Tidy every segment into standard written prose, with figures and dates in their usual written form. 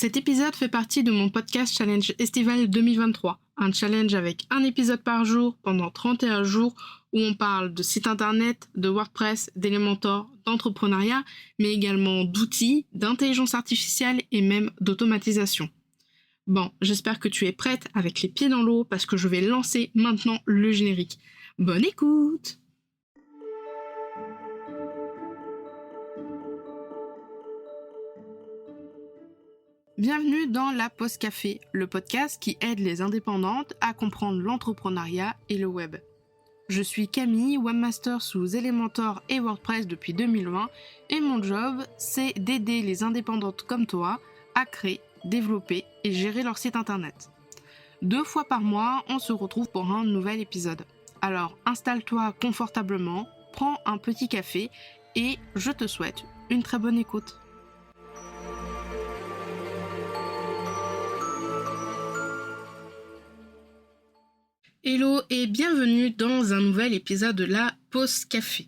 Cet épisode fait partie de mon podcast Challenge Estival 2023, un challenge avec un épisode par jour pendant 31 jours où on parle de site internet, de WordPress, d'Elementor, d'entrepreneuriat, mais également d'outils, d'intelligence artificielle et même d'automatisation. Bon, j'espère que tu es prête avec les pieds dans l'eau parce que je vais lancer maintenant le générique. Bonne écoute! Bienvenue dans la Pause Café, le podcast qui aide les indépendantes à comprendre l'entrepreneuriat et le web. Je suis Camille, webmaster sous Elementor et WordPress depuis 2020 et mon job, c'est d'aider les indépendantes comme toi à créer, développer et gérer leur site internet. 2 fois par mois, on se retrouve pour un nouvel épisode. Alors installe-toi confortablement, prends un petit café et je te souhaite une très bonne écoute. Hello et bienvenue dans un nouvel épisode de la Pause Café.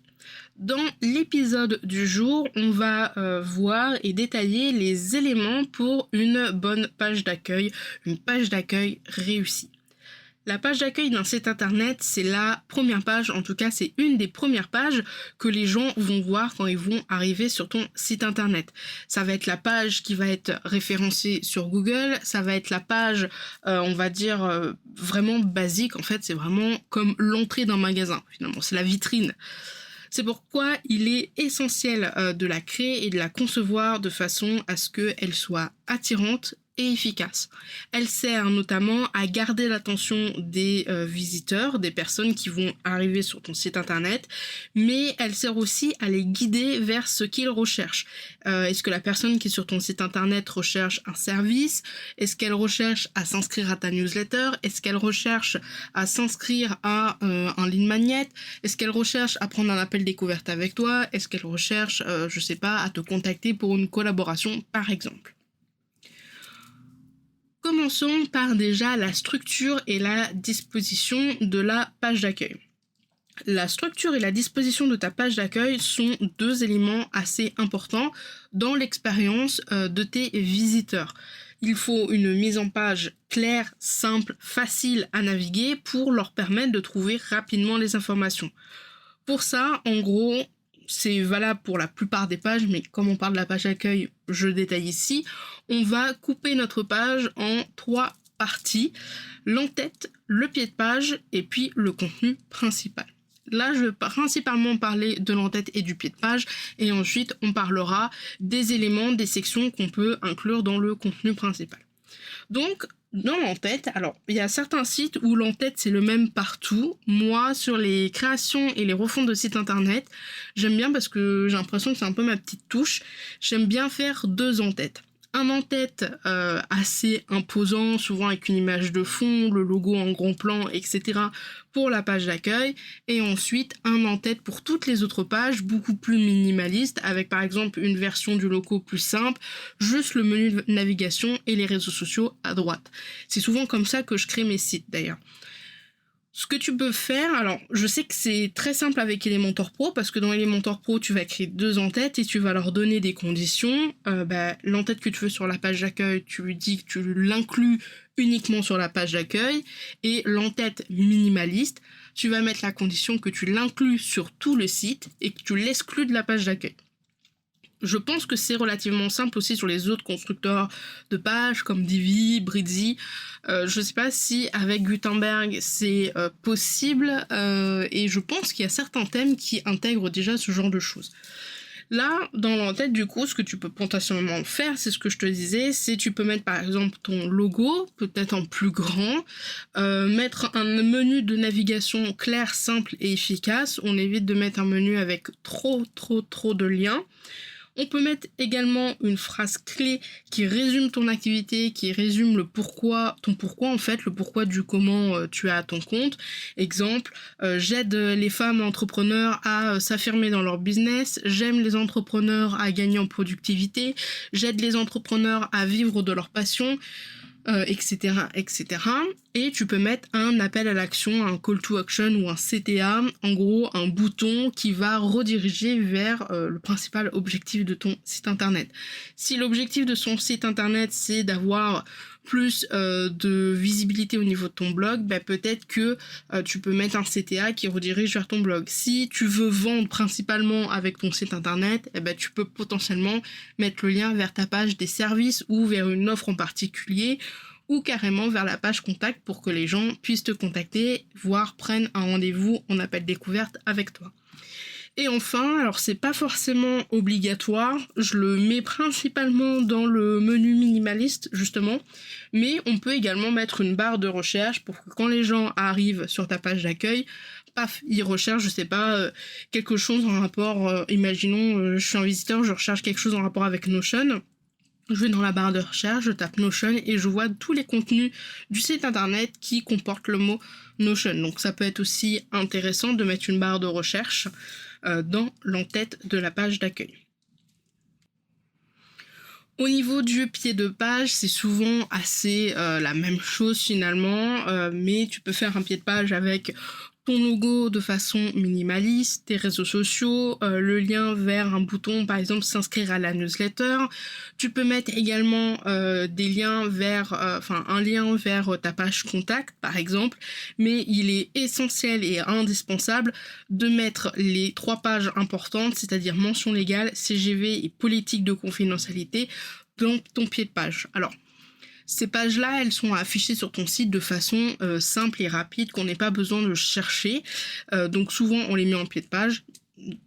Dans l'épisode du jour, on va voir et détailler les éléments pour une bonne page d'accueil, une page d'accueil réussie. La page d'accueil d'un site internet, c'est la première page, en tout cas c'est une des premières pages que les gens vont voir quand ils vont arriver sur ton site internet. Ça va être la page qui va être référencée sur Google, ça va être la page, on va dire, vraiment basique, en fait c'est vraiment comme l'entrée d'un magasin, finalement, c'est la vitrine. C'est pourquoi il est essentiel de la créer et de la concevoir de façon à ce qu'elle soit attirante et efficace. Elle sert notamment à garder l'attention des visiteurs, des personnes qui vont arriver sur ton site internet, mais elle sert aussi à les guider vers ce qu'ils recherchent. Est-ce que la personne qui est sur ton site internet recherche un service? Est-ce qu'elle recherche à s'inscrire à ta newsletter? Est-ce qu'elle recherche à s'inscrire à un lead magnet? Est-ce qu'elle recherche à prendre un appel découverte avec toi? Est-ce qu'elle recherche, je sais pas, à te contacter pour une collaboration par exemple? Commençons par déjà la structure et la disposition de la page d'accueil. La structure et la disposition de ta page d'accueil sont 2 éléments assez importants dans l'expérience de tes visiteurs. Il faut une mise en page claire, simple, facile à naviguer pour leur permettre de trouver rapidement les informations. Pour ça, en gros, c'est valable pour la plupart des pages, mais comme on parle de la page d'accueil, je détaille ici. On va couper notre page en 3 parties, l'entête, le pied de page et puis le contenu principal. Là, je vais principalement parler de l'entête et du pied de page et ensuite on parlera des éléments, des sections qu'on peut inclure dans le contenu principal. Donc, dans l'entête, alors il y a certains sites où l'entête c'est le même partout. Moi, sur les créations et les refontes de sites internet, j'aime bien parce que j'ai l'impression que c'est un peu ma petite touche. J'aime bien faire 2 entêtes. Un en-tête assez imposant, souvent avec une image de fond, le logo en grand plan, etc. pour la page d'accueil. Et ensuite, un en-tête pour toutes les autres pages, beaucoup plus minimaliste, avec par exemple une version du logo plus simple, juste le menu de navigation et les réseaux sociaux à droite. C'est souvent comme ça que je crée mes sites d'ailleurs. Ce que tu peux faire, alors je sais que c'est très simple avec Elementor Pro parce que dans Elementor Pro tu vas créer 2 entêtes et tu vas leur donner des conditions. L'entête que tu veux sur la page d'accueil, tu lui dis que tu l'inclus uniquement sur la page d'accueil et l'entête minimaliste, tu vas mettre la condition que tu l'inclus sur tout le site et que tu l'exclus de la page d'accueil. Je pense que c'est relativement simple aussi sur les autres constructeurs de pages comme Divi, Brizzy. Je ne sais pas si avec Gutenberg c'est possible et je pense qu'il y a certains thèmes qui intègrent déjà ce genre de choses. Là, dans l'entête, du coup, ce que tu peux potentiellement faire, c'est ce que je te disais, c'est tu peux mettre par exemple ton logo, peut-être en plus grand, mettre un menu de navigation clair, simple et efficace. On évite de mettre un menu avec trop de liens. On peut mettre également une phrase clé qui résume ton activité, qui résume le pourquoi, ton pourquoi en fait, le pourquoi du comment tu as ton compte. Exemple, j'aide les femmes entrepreneurs à s'affirmer dans leur business, j'aime les entrepreneurs à gagner en productivité, j'aide les entrepreneurs à vivre de leur passion. etc., etc. Et tu peux mettre un appel à l'action, un call to action ou un CTA, en gros un bouton qui va rediriger vers le principal objectif de ton site internet. Si l'objectif de son site internet c'est d'avoir plus de visibilité au niveau de ton blog, peut-être que tu peux mettre un CTA qui redirige vers ton blog. Si tu veux vendre principalement avec ton site internet, tu peux potentiellement mettre le lien vers ta page des services ou vers une offre en particulier ou carrément vers la page contact pour que les gens puissent te contacter, voire prennent un rendez-vous en appel découverte avec toi. Et enfin, alors c'est pas forcément obligatoire, je le mets principalement dans le menu minimaliste justement, mais on peut également mettre une barre de recherche pour que quand les gens arrivent sur ta page d'accueil, paf, ils recherchent, je sais pas, quelque chose en rapport, imaginons, je suis un visiteur, je recherche quelque chose en rapport avec Notion. Je vais dans la barre de recherche, je tape Notion et je vois tous les contenus du site internet qui comportent le mot Notion. Donc ça peut être aussi intéressant de mettre une barre de recherche dans l'entête de la page d'accueil. Au niveau du pied de page, c'est souvent assez la même chose finalement, mais tu peux faire un pied de page avec ton logo de façon minimaliste, tes réseaux sociaux, le lien vers un bouton, par exemple s'inscrire à la newsletter. Tu peux mettre également des liens vers, un lien vers ta page contact, par exemple. Mais il est essentiel et indispensable de mettre les 3 pages importantes, c'est-à-dire mention légale, CGV et politique de confidentialité, dans ton pied de page. Alors, ces pages-là, elles sont affichées sur ton site de façon simple et rapide, qu'on n'ait pas besoin de chercher. Donc souvent, on les met en pied de page,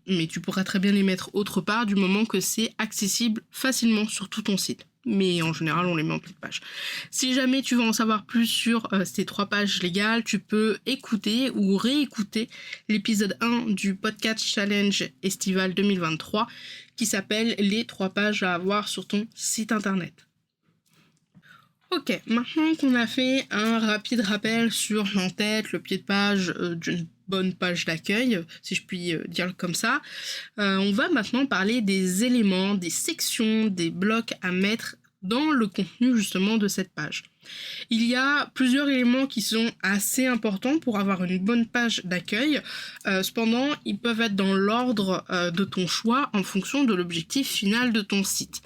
mais tu pourras très bien les mettre autre part du moment que c'est accessible facilement sur tout ton site. Mais en général, on les met en pied de page. Si jamais tu veux en savoir plus sur ces 3 pages légales, tu peux écouter ou réécouter l'épisode 1 du podcast Challenge Estival 2023 qui s'appelle « Les 3 pages à avoir sur ton site internet ». Ok, maintenant qu'on a fait un rapide rappel sur l'entête, le pied de page d'une bonne page d'accueil, si je puis dire comme ça, on va maintenant parler des éléments, des sections, des blocs à mettre dans le contenu justement de cette page. Il y a plusieurs éléments qui sont assez importants pour avoir une bonne page d'accueil. Cependant, ils peuvent être dans l'ordre de ton choix en fonction de l'objectif final de ton site.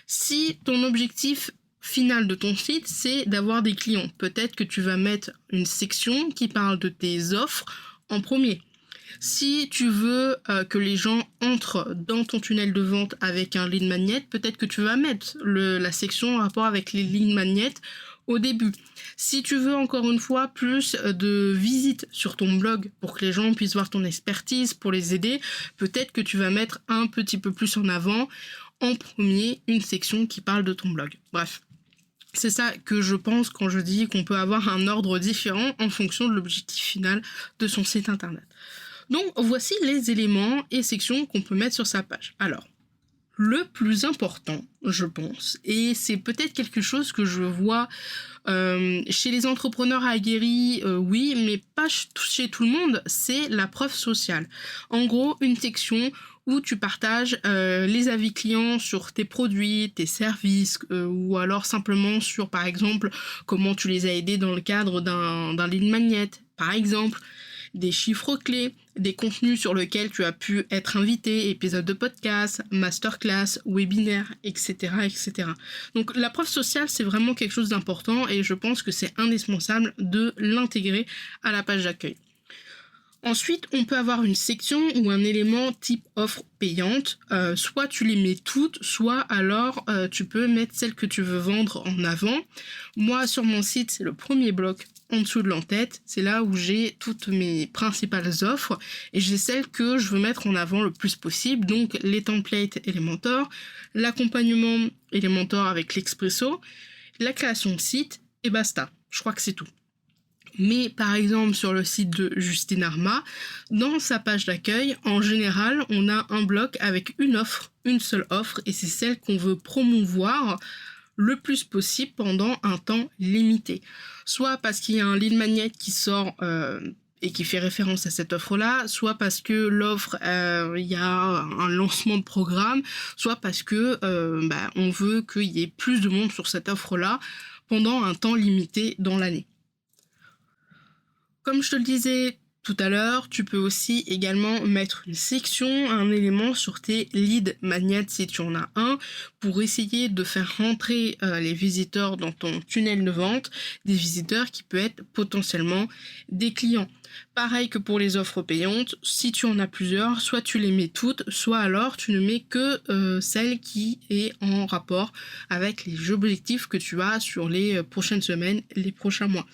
Si ton objectif final de ton site, c'est d'avoir des clients. Peut-être que tu vas mettre une section qui parle de tes offres en premier. Si tu veux que les gens entrent dans ton tunnel de vente avec un lead magnet, peut-être que tu vas mettre la section en rapport avec les lead magnets au début. Si tu veux encore une fois plus de visites sur ton blog pour que les gens puissent voir ton expertise, pour les aider, peut-être que tu vas mettre un petit peu plus en avant en premier une section qui parle de ton blog. Bref. C'est ça que je pense quand je dis qu'on peut avoir un ordre différent en fonction de l'objectif final de son site internet. Donc voici les éléments et sections qu'on peut mettre sur sa page. Alors, le plus important, je pense, et c'est peut-être quelque chose que je vois chez les entrepreneurs aguerris, oui, mais pas chez tout le monde, c'est la preuve sociale. En gros, une section où tu partages les avis clients sur tes produits, tes services, ou alors simplement sur, par exemple, comment tu les as aidés dans le cadre d'un lead magnet, par exemple, des chiffres clés, des contenus sur lesquels tu as pu être invité, épisodes de podcast, masterclass, webinaire, etc., etc. Donc la preuve sociale, c'est vraiment quelque chose d'important et je pense que c'est indispensable de l'intégrer à la page d'accueil. Ensuite, on peut avoir une section ou un élément type offre payante. Soit tu les mets toutes, soit alors tu peux mettre celles que tu veux vendre en avant. Moi, sur mon site, c'est le premier bloc en dessous de l'entête. C'est là où j'ai toutes mes principales offres et j'ai celles que je veux mettre en avant le plus possible. Donc, les templates Elementor, l'accompagnement Elementor avec l'Expresso, la création de site et basta. Je crois que c'est tout. Mais par exemple sur le site de Justine Arma, dans sa page d'accueil, en général, on a un bloc avec une offre, une seule offre, et c'est celle qu'on veut promouvoir le plus possible pendant un temps limité. Soit parce qu'il y a un lead magnet qui sort et qui fait référence à cette offre-là, soit parce que l'offre, il y a un lancement de programme, soit parce que on veut qu'il y ait plus de monde sur cette offre-là pendant un temps limité dans l'année. Comme je te le disais tout à l'heure, tu peux aussi également mettre une section, un élément sur tes lead magnets si tu en as un, pour essayer de faire rentrer les visiteurs dans ton tunnel de vente, des visiteurs qui peuvent être potentiellement des clients. Pareil que pour les offres payantes, si tu en as plusieurs, soit tu les mets toutes, soit alors tu ne mets que celle qui est en rapport avec les objectifs que tu as sur les prochaines semaines, les prochains mois.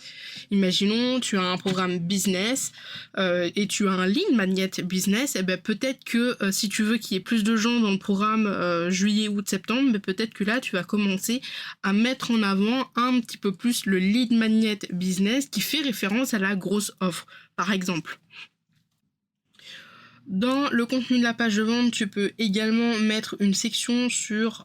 Imaginons, tu as un programme business et tu as un lead magnet business, et peut-être que si tu veux qu'il y ait plus de gens dans le programme juillet, août, septembre, peut-être que là tu vas commencer à mettre en avant un petit peu plus le lead magnet business qui fait référence à la grosse offre, par exemple. Dans le contenu de la page de vente, tu peux également mettre une section sur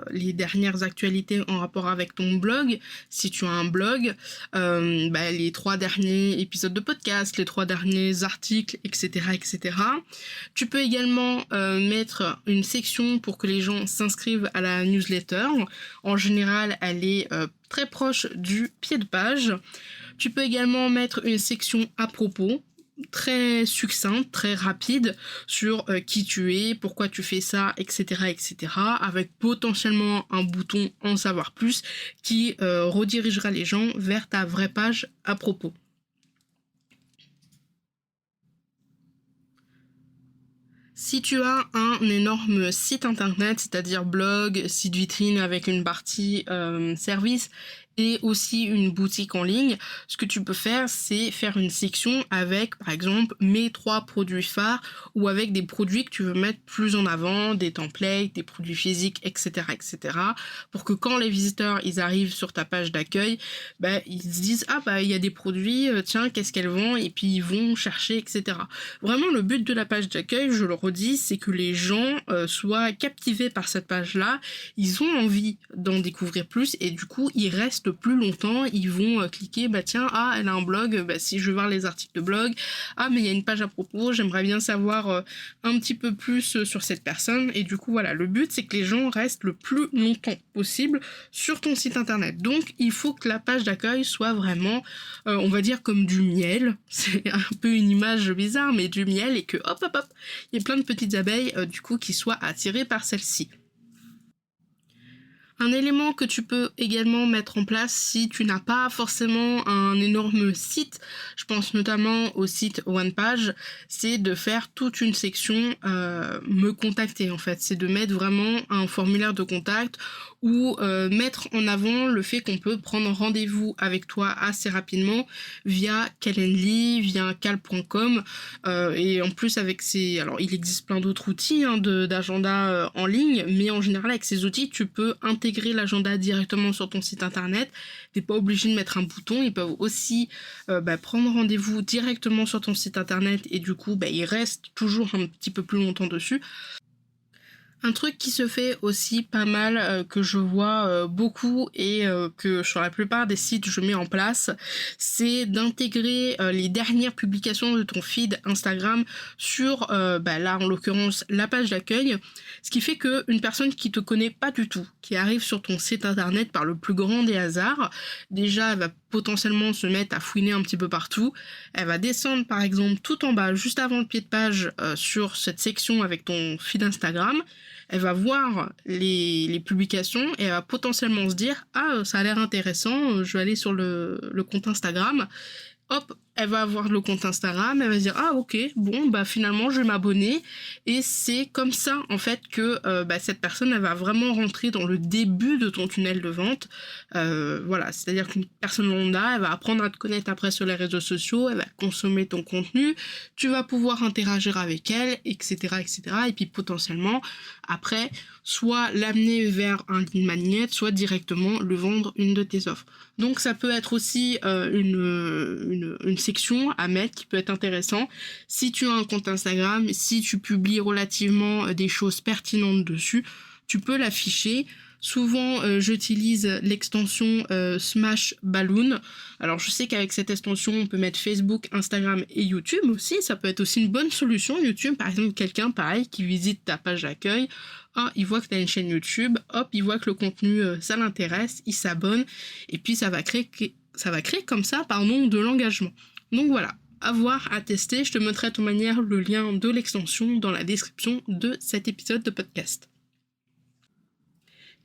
les dernières actualités en rapport avec ton blog. Si tu as un blog, les 3 derniers épisodes de podcast, les 3 derniers articles, etc., etc. Tu peux également mettre une section pour que les gens s'inscrivent à la newsletter. En général, elle est très proche du pied de page. Tu peux également mettre une section à propos, très succincte, très rapide sur qui tu es, pourquoi tu fais ça, etc., etc., avec potentiellement un bouton en savoir plus qui redirigera les gens vers ta vraie page à propos. Si tu as un énorme site internet, c'est-à-dire blog, site vitrine avec une partie service et aussi une boutique en ligne, ce que tu peux faire, c'est faire une section avec, par exemple, mes 3 produits phares ou avec des produits que tu veux mettre plus en avant, des templates, des produits physiques, etc., etc., pour que quand les visiteurs, ils arrivent sur ta page d'accueil, ils se disent, il y a des produits, tiens, qu'est-ce qu'elles vendent, et puis ils vont chercher, etc. Vraiment, le but de la page d'accueil, je le redis, c'est que les gens soient captivés par cette page-là, ils ont envie d'en découvrir plus, et du coup, ils restent plus longtemps, ils vont cliquer, elle a un blog, si je veux voir les articles de blog, mais il y a une page à propos, j'aimerais bien savoir un petit peu plus sur cette personne, et du coup voilà, le but c'est que les gens restent le plus longtemps possible sur ton site internet. Donc il faut que la page d'accueil soit vraiment, on va dire comme du miel, c'est un peu une image bizarre, mais du miel, et que hop, il y a plein de petites abeilles du coup qui soient attirées par celle-ci. Un élément que tu peux également mettre en place si tu n'as pas forcément un énorme site, je pense notamment au site OnePage, c'est de faire toute une section me contacter en fait. C'est de mettre vraiment un formulaire de contact ou mettre en avant le fait qu'on peut prendre rendez-vous avec toi assez rapidement via Calendly, via cal.com et en plus avec ces... Alors il existe plein d'autres outils d'agenda en ligne, mais en général avec ces outils tu peux intégrer l'agenda directement sur ton site internet. T'es pas obligé de mettre un bouton, ils peuvent aussi prendre rendez-vous directement sur ton site internet et du coup ils restent toujours un petit peu plus longtemps dessus. Un truc qui se fait aussi pas mal, que je vois beaucoup et que sur la plupart des sites je mets en place, c'est d'intégrer les dernières publications de ton feed Instagram sur, là en l'occurrence, la page d'accueil, ce qui fait qu'une personne qui te connaît pas du tout, qui arrive sur ton site internet par le plus grand des hasards, déjà elle va potentiellement se mettre à fouiner un petit peu partout, elle va descendre par exemple tout en bas, juste avant le pied de page, sur cette section avec ton feed Instagram, elle va voir les publications et elle va potentiellement se dire « Ah, ça a l'air intéressant, je vais aller sur le compte Instagram ». Hop, elle va avoir le compte Instagram, elle va se dire « Ah ok, bon, finalement je vais m'abonner ». Et c'est comme ça en fait que cette personne elle va vraiment rentrer dans le début de ton tunnel de vente. Voilà, c'est-à-dire qu'une personne lambda, elle va apprendre à te connaître après sur les réseaux sociaux, elle va consommer ton contenu, tu vas pouvoir interagir avec elle, etc. etc. Et puis potentiellement, après, soit l'amener vers un lead magnet, soit directement le vendre une de tes offres. Donc ça peut être aussi une section à mettre qui peut être intéressant. Si tu as un compte Instagram, si tu publies relativement des choses pertinentes dessus, tu peux l'afficher Souvent, j'utilise l'extension Smash Balloon. Alors, je sais qu'avec cette extension, on peut mettre Facebook, Instagram et YouTube aussi. Ça peut être aussi une bonne solution. YouTube, par exemple, quelqu'un, pareil, qui visite ta page d'accueil, il voit que tu as une chaîne YouTube, hop, il voit que le contenu, ça l'intéresse, il s'abonne, et puis ça va créer comme ça, de l'engagement. Donc voilà, à voir, à tester. Je te mettrai de toute manière le lien de l'extension dans la description de cet épisode de podcast.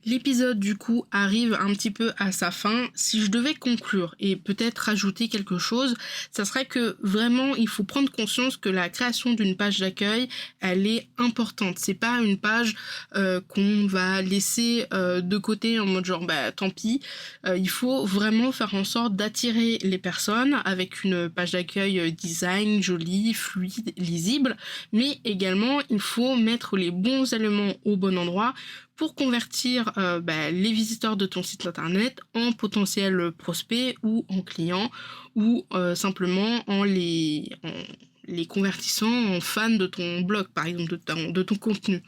L'épisode du coup arrive un petit peu à sa fin. Si je devais conclure et peut-être rajouter quelque chose, ça serait que vraiment il faut prendre conscience que la création d'une page d'accueil, elle est importante. C'est pas une page qu'on va laisser de côté en mode genre tant pis. Il faut vraiment faire en sorte d'attirer les personnes avec une page d'accueil design, jolie, fluide, lisible, mais également il faut mettre les bons éléments au bon endroit pour convertir les visiteurs de ton site internet en potentiels prospects ou en clients ou simplement en les convertissant en fans de ton blog, par exemple, de ton contenu.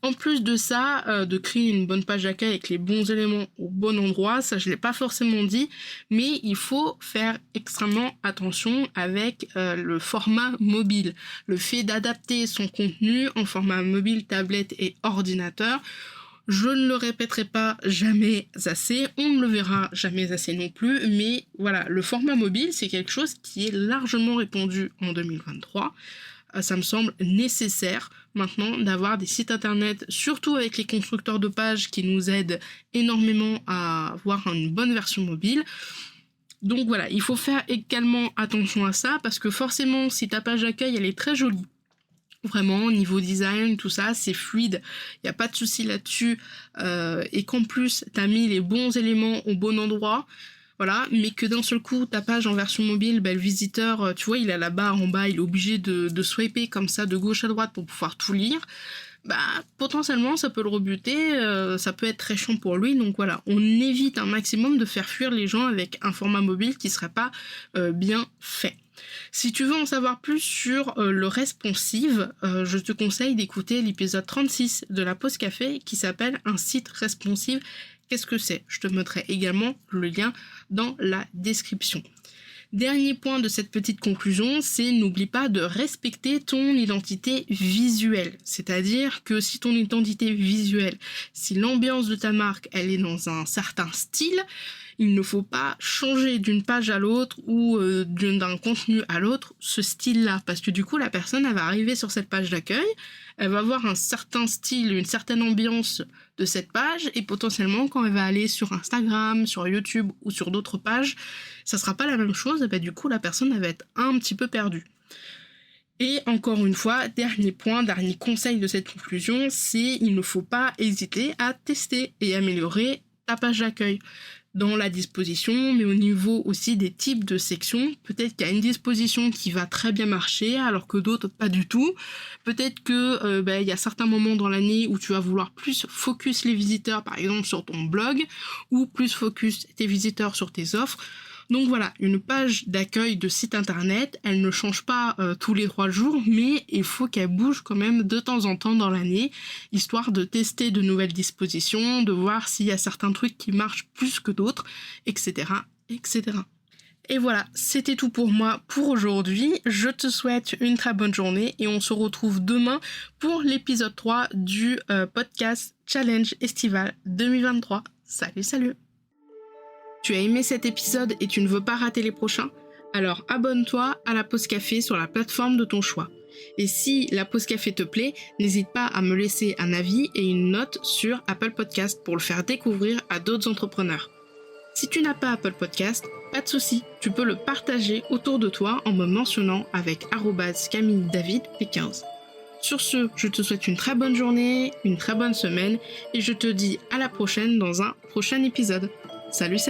En plus de ça, de créer une bonne page d'accueil avec les bons éléments au bon endroit, ça je l'ai pas forcément dit, mais il faut faire extrêmement attention avec le format mobile. Le fait d'adapter son contenu en format mobile, tablette et ordinateur, je ne le répéterai pas jamais assez, on ne le verra jamais assez non plus, mais voilà, le format mobile, c'est quelque chose qui est largement répandu en 2023. Ça me semble nécessaire maintenant d'avoir des sites internet, surtout avec les constructeurs de pages qui nous aident énormément à avoir une bonne version mobile. Donc voilà, il faut faire également attention à ça, parce que forcément, si ta page d'accueil, elle est très jolie, vraiment, niveau design, tout ça, c'est fluide, il n'y a pas de souci là-dessus, et qu'en plus, tu as mis les bons éléments au bon endroit, voilà, mais que d'un seul coup, ta page en version mobile, le visiteur, tu vois, il a la barre en bas, il est obligé de swiper comme ça de gauche à droite pour pouvoir tout lire, potentiellement, ça peut le rebuter, ça peut être très chiant pour lui, donc voilà, on évite un maximum de faire fuir les gens avec un format mobile qui serait pas bien fait. Si tu veux en savoir plus sur le responsive, je te conseille d'écouter l'épisode 36 de la pause café qui s'appelle un site responsive. Qu'est-ce que c'est ? Je te mettrai également le lien dans la description. Dernier point de cette petite conclusion, c'est n'oublie pas de respecter ton identité visuelle. C'est-à-dire que si ton identité visuelle, si l'ambiance de ta marque, elle est dans un certain style, il ne faut pas changer d'une page à l'autre ou d'un contenu à l'autre ce style-là. Parce que du coup, la personne, elle va arriver sur cette page d'accueil, elle va avoir un certain style, une certaine ambiance de cette page, et potentiellement, quand elle va aller sur Instagram, sur YouTube ou sur d'autres pages, ça sera pas la même chose, et du coup, la personne, elle va être un petit peu perdue. Et encore une fois, dernier point, dernier conseil de cette conclusion, c'est il ne faut pas hésiter à tester et améliorer ta page d'accueil dans la disposition, mais au niveau aussi des types de sections. Peut-être qu'il y a une disposition qui va très bien marcher, alors que d'autres pas du tout. Peut-être que il y a certains moments dans l'année où tu vas vouloir plus focus les visiteurs, par exemple sur ton blog, ou plus focus tes visiteurs sur tes offres. Donc voilà, une page d'accueil de site internet, elle ne change pas tous les 3 jours, mais il faut qu'elle bouge quand même de temps en temps dans l'année, histoire de tester de nouvelles dispositions, de voir s'il y a certains trucs qui marchent plus que d'autres, etc., etc. Et voilà, c'était tout pour moi pour aujourd'hui. Je te souhaite une très bonne journée et on se retrouve demain pour l'épisode 3 du podcast Challenge Estival 2023. Salut! Tu as aimé cet épisode et tu ne veux pas rater les prochains ? Alors abonne-toi à la pause café sur la plateforme de ton choix. Et si la pause café te plaît, n'hésite pas à me laisser un avis et une note sur Apple Podcast pour le faire découvrir à d'autres entrepreneurs. Si tu n'as pas Apple Podcast, pas de souci, tu peux le partager autour de toi en me mentionnant avec @CamilleDavidP15. Sur ce, je te souhaite une très bonne journée, une très bonne semaine et je te dis à la prochaine dans un prochain épisode. Salut!